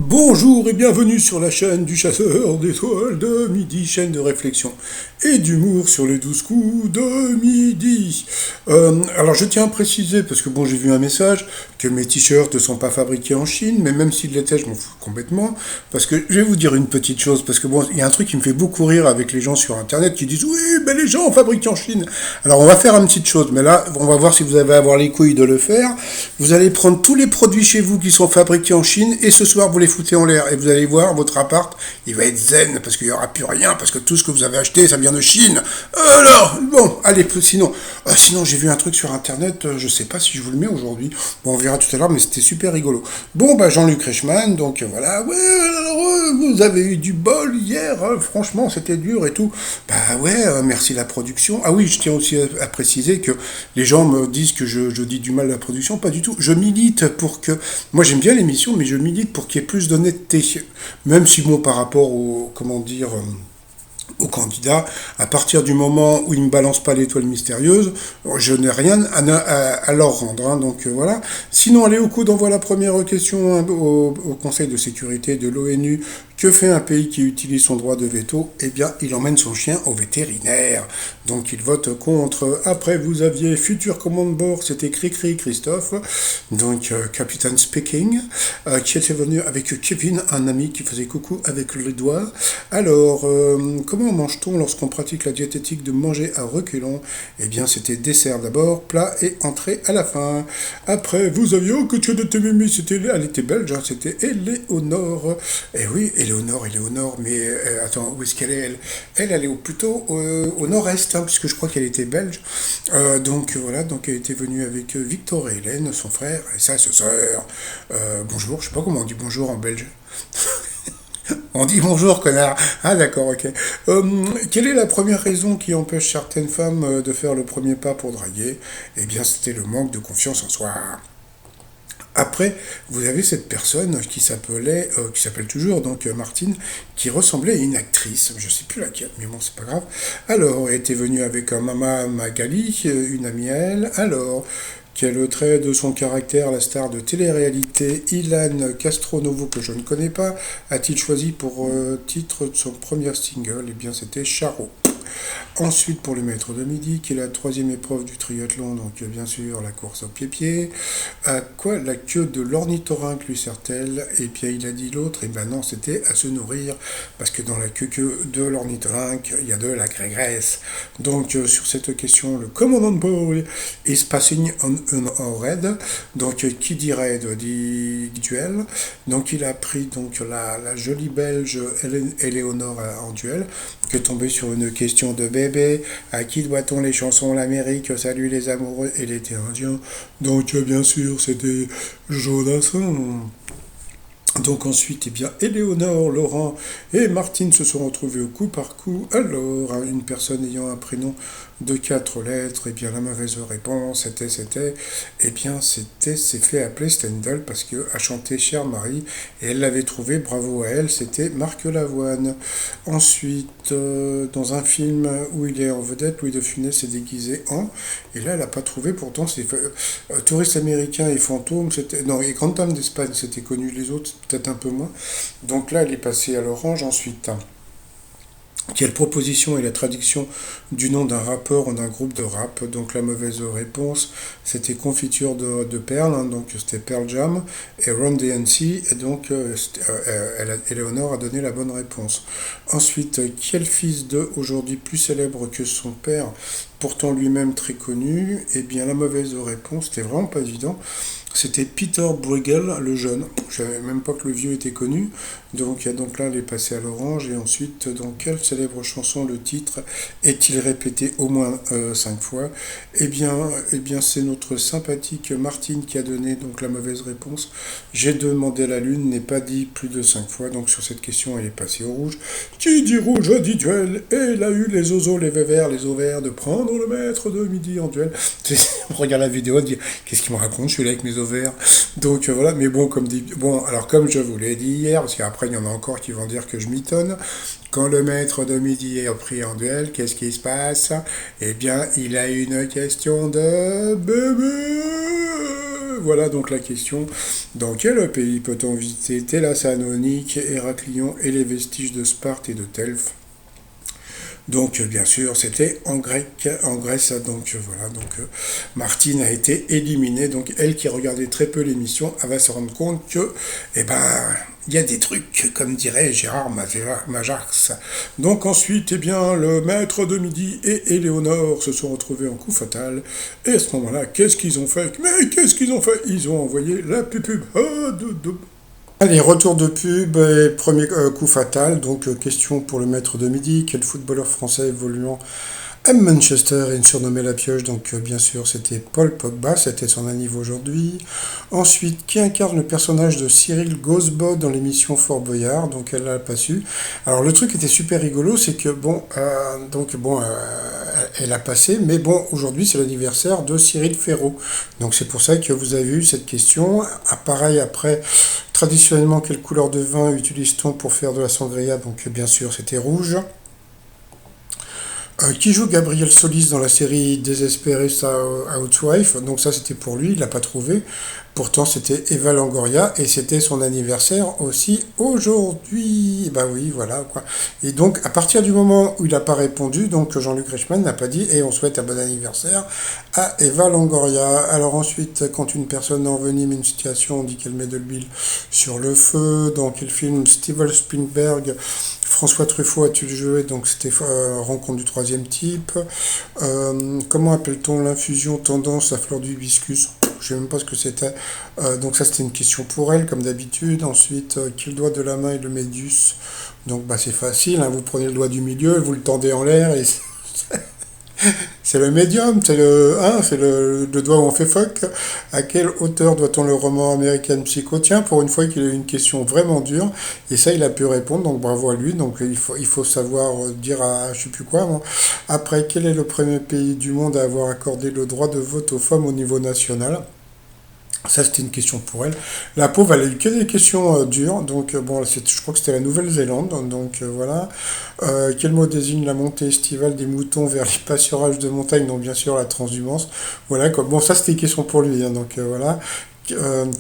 Bonjour et bienvenue sur la chaîne du chasseur d'étoiles de midi, chaîne de réflexion et d'humour sur les 12 coups de midi. Alors je tiens à préciser, parce que bon j'ai vu un message, que mes t-shirts ne sont pas fabriqués en Chine, mais même s'ils l'étaient, je m'en fous complètement, parce que je vais vous dire une petite chose, parce que bon, il y a un truc qui me fait beaucoup rire avec les gens sur internet qui disent oui, mais les gens fabriqués en Chine. Alors on va faire une petite chose, mais là on va voir si vous allez avoir les couilles de le faire. Vous allez prendre tous les produits chez vous qui sont fabriqués en Chine et ce soir vous les foutez en l'air et vous allez voir votre appart, il va être zen parce qu'il n'y aura plus rien, parce que tout ce que vous avez acheté ça vient de Chine. Alors, bon, allez, sinon j'ai vu un truc sur internet, je sais pas si je vous le mets aujourd'hui, bon on verra tout à l'heure, mais c'était super rigolo. Bon bah Jean-Luc Reichmann, donc voilà, ouais, alors, vous avez eu du bol hier, hein, franchement c'était dur et tout. Bah ouais, merci la production. Ah oui, je tiens aussi à préciser que les gens me disent que je dis du mal à la production, pas du tout. Je milite pour que, moi j'aime bien l'émission, mais je milite pour qu'il y ait plus d'honnêteté, même si bon par rapport au, comment dire, au candidat, à partir du moment où ils ne me balancent pas l'étoile mystérieuse, je n'ai rien à leur rendre. Hein, donc voilà. Sinon, allez au coup d'envoi la première question hein, au Conseil de sécurité de l'ONU. Que fait un pays qui utilise son droit de veto? Eh bien, il emmène son chien au vétérinaire. Donc il vote contre. Après, vous aviez Futur Command Board, c'était Cricri Christophe, donc Captain Speaking, qui était venu avec Kevin, un ami qui faisait coucou avec le doigt. Alors, comment mange-t-on lorsqu'on pratique la diététique de manger à reculons? Eh bien, c'était dessert d'abord, plat et entrée à la fin. Après, vous aviez que tu de Mimi, elle était belge, hein, c'était Éléonore. Eh oui, Éléonore, mais attends, où est-ce qu'elle est elle est plutôt au nord-est, hein, puisque je crois qu'elle était belge. Donc voilà, donc elle était venue avec Victor et Hélène, son frère, et sa sœur. Bonjour, je sais pas comment on dit bonjour en belge. On dit bonjour, connard. Ah, d'accord, ok. Quelle est la première raison qui empêche certaines femmes de faire le premier pas pour draguer? Eh bien, c'était le manque de confiance en soi. Après, vous avez cette personne qui s'appelle toujours donc Martine, qui ressemblait à une actrice, je ne sais plus laquelle, mais bon, c'est pas grave. Alors, elle était venue avec un Mama Magali, une amie à elle. Alors, quel trait de son caractère la star de télé-réalité Ilan Castronovo, que je ne connais pas, a-t-il choisi pour titre de son premier single? Eh bien, c'était Charo. Ensuite, pour le maître de midi, qui est la troisième épreuve du triathlon, donc bien sûr la course au pied-pied. À quoi la queue de l'ornithorynque lui sert-elle? Et bien il a dit l'autre, et ben non, c'était à se nourrir, parce que dans la queue de l'ornithorynque, il y a de la graisse. Donc sur cette question, le commandant de bord is passing on red. Donc qui dit raid dit duel. Donc il a pris donc la jolie belge Éléonore en duel, qui est tombée sur une question de bébé. À qui doit-on les chansons l'Amérique, salut les amoureux et l'été indien? Donc bien sûr c'était Jodassin. Donc ensuite, eh bien, Éléonore, Laurent et Martine se sont retrouvés au coup par coup. Alors, hein, une personne ayant un prénom de 4 lettres, eh bien, la mauvaise réponse, s'est fait appeler Stendhal parce qu'elle a chanté Chère Marie et elle l'avait trouvé, bravo à elle, c'était Marc Lavoine. Ensuite, dans un film où il est en vedette, Louis de Funès est déguisé en, et là, elle n'a pas trouvé, pourtant, c'est Touriste américain et fantôme, c'était, non, et Grande Dame d'Espagne, c'était connu, les autres, peut-être un peu moins. Donc là, elle est passée à l'orange. Ensuite, quelle proposition est la traduction du nom d'un rappeur ou d'un groupe de rap? Donc la mauvaise réponse, c'était Confiture de perles, hein, donc c'était Pearl Jam et Run DMC, et donc Eleonore a donné la bonne réponse. Ensuite, quel fils de aujourd'hui plus célèbre que son père, pourtant lui-même très connu? Eh bien la mauvaise réponse, c'était vraiment pas évident. C'était Peter Bruegel, le jeune. Je ne savais même pas que le vieux était connu. Donc là, elle est passée à l'orange. Et ensuite, dans quelle célèbre chanson le titre est-il répété au moins 5 fois? Eh bien, c'est notre sympathique Martine qui a donné donc la mauvaise réponse. J'ai demandé à la lune n'est pas dit plus de 5 fois. Donc sur cette question, elle est passée au rouge. Qui dit rouge dit duel. Et elle a eu les oiseaux, les vévères, les ovaires de prendre le maître de midi en duel. On regarde la vidéo, on dit qu'est-ce qu'il me raconte? Je suis là avec mes ovaires. Donc voilà, mais bon, comme je vous l'ai dit hier, parce qu'après il y en a encore qui vont dire que je mitonne, quand le maître de midi est pris en duel, qu'est-ce qui se passe? Eh bien, il a une question de bébé. voilà donc la question. Dans quel pays peut-on visiter Thélassanonik, Héraclion et les vestiges de Sparte et de Telf? Donc, bien sûr, c'était en grec, en Grèce. Donc, voilà. Donc, Martine a été éliminée. Donc, elle qui regardait très peu l'émission, elle va se rendre compte que, eh ben, il y a des trucs, comme dirait Gérard Majax. Donc, ensuite, eh bien, le maître de midi et Éléonore se sont retrouvés en coup fatal. Et à ce moment-là, qu'est-ce qu'ils ont fait? Mais qu'est-ce qu'ils ont fait? Ils ont envoyé la pub. Ah, Allez, retour de pub et premier coup fatal. Donc, question pour le maître de midi. Quel footballeur français évoluant à Manchester est surnommé la pioche? Donc, bien sûr, c'était Paul Pogba. C'était son anniv aujourd'hui. Ensuite, qui incarne le personnage de Cyril Gosbot dans l'émission Fort Boyard? Donc, elle l'a pas su. Alors, le truc était super rigolo, c'est que, bon, elle a passé, mais bon, aujourd'hui, c'est l'anniversaire de Cyril Ferraud. Donc, c'est pour ça que vous avez eu cette question. Ah, pareil, après, traditionnellement, quelle couleur de vin utilise-t-on pour faire de la sangria? Donc, bien sûr, c'était rouge. Qui joue Gabriel Solis dans la série Desperate Housewife? Donc ça c'était pour lui, il l'a pas trouvé. Pourtant c'était Eva Longoria et c'était son anniversaire aussi aujourd'hui. Bah oui, voilà quoi. Et donc à partir du moment où il n'a pas répondu, donc Jean-Luc Reichmann n'a pas dit et on souhaite un bon anniversaire à Eva Longoria. Alors ensuite, quand une personne envenime une situation, on dit qu'elle met de l'huile sur le feu. Dans quel film Steven Spielberg François Truffaut a-t-il joué? Donc c'était Rencontre du troisième type. Comment appelle-t-on l'infusion tendance à fleur d'hibiscus? Je ne sais même pas ce que c'était. Donc ça c'était une question pour elle comme d'habitude. Ensuite, quel doigt de la main est le médius? Donc bah c'est facile, hein, vous prenez le doigt du milieu, vous le tendez en l'air et c'est le médium, c'est le doigt où on fait fuck. À quelle hauteur doit-on le roman American Psycho? Tiens, pour une fois qu'il a eu une question vraiment dure, et ça il a pu répondre, donc bravo à lui. Donc il faut savoir dire à je sais plus quoi. Bon. Après, quel est le premier pays du monde à avoir accordé le droit de vote aux femmes au niveau national? Ça, c'était une question pour elle. La pauvre, elle a eu que des questions dures. Donc, bon, je crois que c'était la Nouvelle-Zélande. Donc, voilà. Quel mot désigne la montée estivale des moutons vers les pâturages de montagne? Donc, bien sûr, la transhumance. Voilà. Quoi. Bon, ça, c'était une question pour lui. Hein, donc, voilà.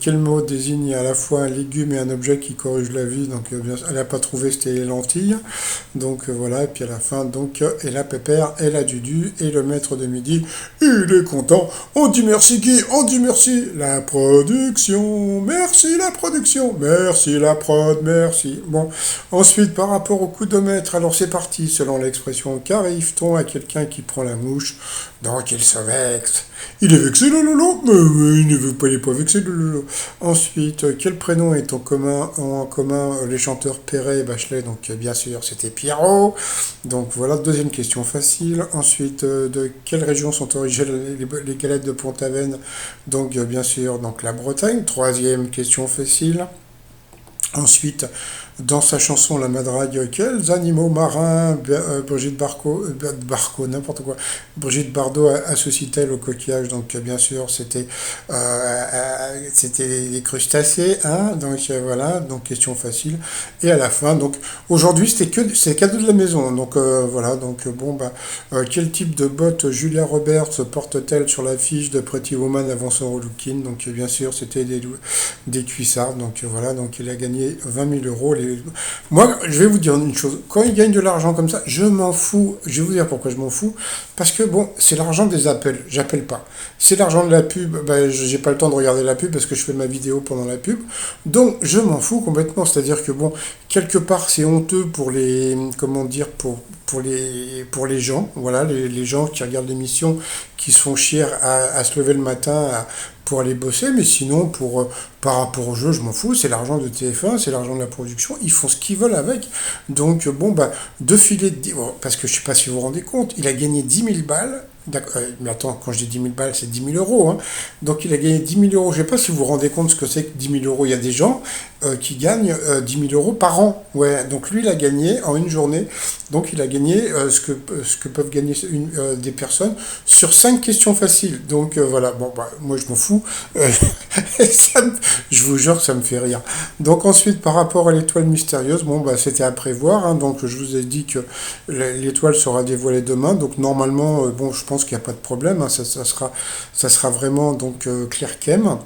Quel mot désigne à la fois un légume et un objet qui corrige la vie? Donc, elle n'a pas trouvé, c'était les lentilles. Donc, voilà. Et puis, à la fin, donc, et la pépère, et la dudu, et le maître de midi, il est content. On dit merci qui? On dit merci la production. Merci la production. Merci la prod. Merci. Bon. Ensuite, par rapport au coudomètre, alors c'est parti. Selon l'expression, qu'arrive-t-on à quelqu'un qui prend la mouche? Donc, il se vexe. Il est vexé le lolo? Il ne veut pas, il n'est pas vexé le lolo. Ensuite, quel prénom est en commun les chanteurs Perret et Bachelet? Donc, bien sûr, c'était Pierrot. Donc, voilà, deuxième question facile. Ensuite, de quelle région sont originaires les galettes de Pont-Aven? Donc, bien sûr, donc la Bretagne. Troisième question facile. Ensuite, dans sa chanson La Madrague, quels animaux marins Brigitte n'importe quoi, Brigitte Bardot associe-t-elle au coquillage? Donc bien sûr, c'était les crustacés, hein, donc voilà, donc question facile. Et à la fin, donc aujourd'hui, c'est cadeau de la maison, donc voilà, donc bon, bah, quel type de bottes Julia Roberts porte-t-elle sur l'affiche de Pretty Woman avant son relooking? Donc bien sûr, c'était des cuissards, donc voilà, donc il a gagné 20 000 euros. Moi, je vais vous dire une chose. Quand il gagne de l'argent comme ça, je m'en fous. Je vais vous dire pourquoi je m'en fous. Parce que, bon, c'est l'argent des appels. J'appelle pas. C'est l'argent de la pub. Ben, j'ai pas le temps de regarder la pub parce que je fais ma vidéo pendant la pub. Donc, je m'en fous complètement. C'est-à-dire que, bon, quelque part, c'est honteux pour les... Comment dire? Pour les gens. Voilà, les gens qui regardent l'émission, qui se font chier à se lever le matin, pour aller bosser, mais sinon, par rapport au jeu, je m'en fous, c'est l'argent de TF1, c'est l'argent de la production, ils font ce qu'ils veulent avec. Donc, bon, bah, deux filets parce que je sais pas si vous vous rendez compte, il a gagné 10 000 balles. Mais attends, quand je dis 10 000 balles, c'est 10 000 euros. Hein. Donc il a gagné 10 000 euros. Je sais pas si vous vous rendez compte ce que c'est que 10 000 euros. Il y a des gens qui gagnent 10 000 euros par an. Ouais, donc lui, il a gagné en une journée. Donc il a gagné ce que peuvent gagner des personnes sur 5 questions faciles. Donc voilà, bon, bah, moi je m'en fous. Je vous jure que ça me fait rire. Donc ensuite, par rapport à l'étoile mystérieuse, bon, bah, c'était à prévoir. Hein. Donc je vous ai dit que l'étoile sera dévoilée demain. Donc normalement, bon, je pense qu'il n'y a pas de problème. Hein. Ça sera vraiment donc Claire Kem.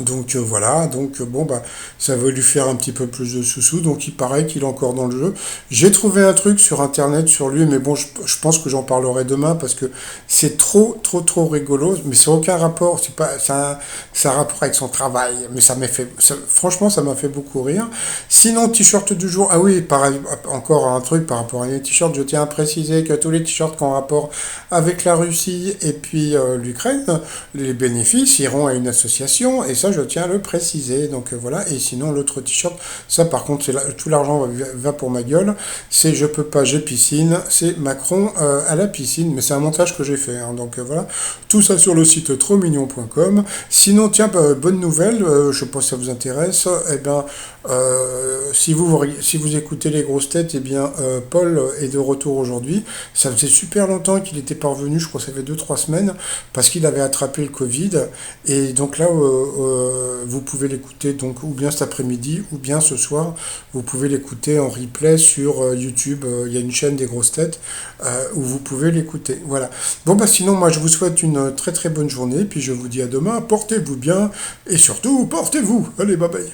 Donc voilà, donc bon bah ça veut lui faire un petit peu plus de sous-sous, donc il paraît qu'il est encore dans le jeu. J'ai trouvé un truc sur internet sur lui, mais bon je pense que j'en parlerai demain parce que c'est trop rigolo, mais ça n'a aucun rapport, c'est pas ça a un rapport avec son travail, mais franchement ça m'a fait beaucoup rire. Sinon t-shirt du jour, ah oui, encore un truc par rapport à les t-shirts, je tiens à préciser que tous les t-shirts qui ont rapport avec la Russie et puis l'Ukraine, les bénéfices iront à une association, et ça je tiens à le préciser. Donc voilà, et sinon l'autre t-shirt, ça par contre, tout l'argent va pour ma gueule, c'est je peux pas, j'ai piscine, c'est Macron à la piscine, mais c'est un montage que j'ai fait, hein. Donc voilà, tout ça sur le site trotsmignon.com. Sinon, tiens, bah, bonne nouvelle, je sais pas si ça vous intéresse, eh ben, si vous écoutez les grosses têtes, eh bien, Paul est de retour aujourd'hui. Ça faisait super longtemps qu'il était parvenu, je crois que ça fait 2 3 semaines, parce qu'il avait attrapé le Covid. Et donc là, vous pouvez l'écouter donc ou bien cet après-midi ou bien ce soir. Vous pouvez l'écouter en replay sur YouTube. Il y a une chaîne des grosses têtes où vous pouvez l'écouter. Voilà. Bon bah sinon, moi je vous souhaite une très très bonne journée. Puis je vous dis à demain. Portez-vous bien et surtout portez-vous. Allez, bye bye.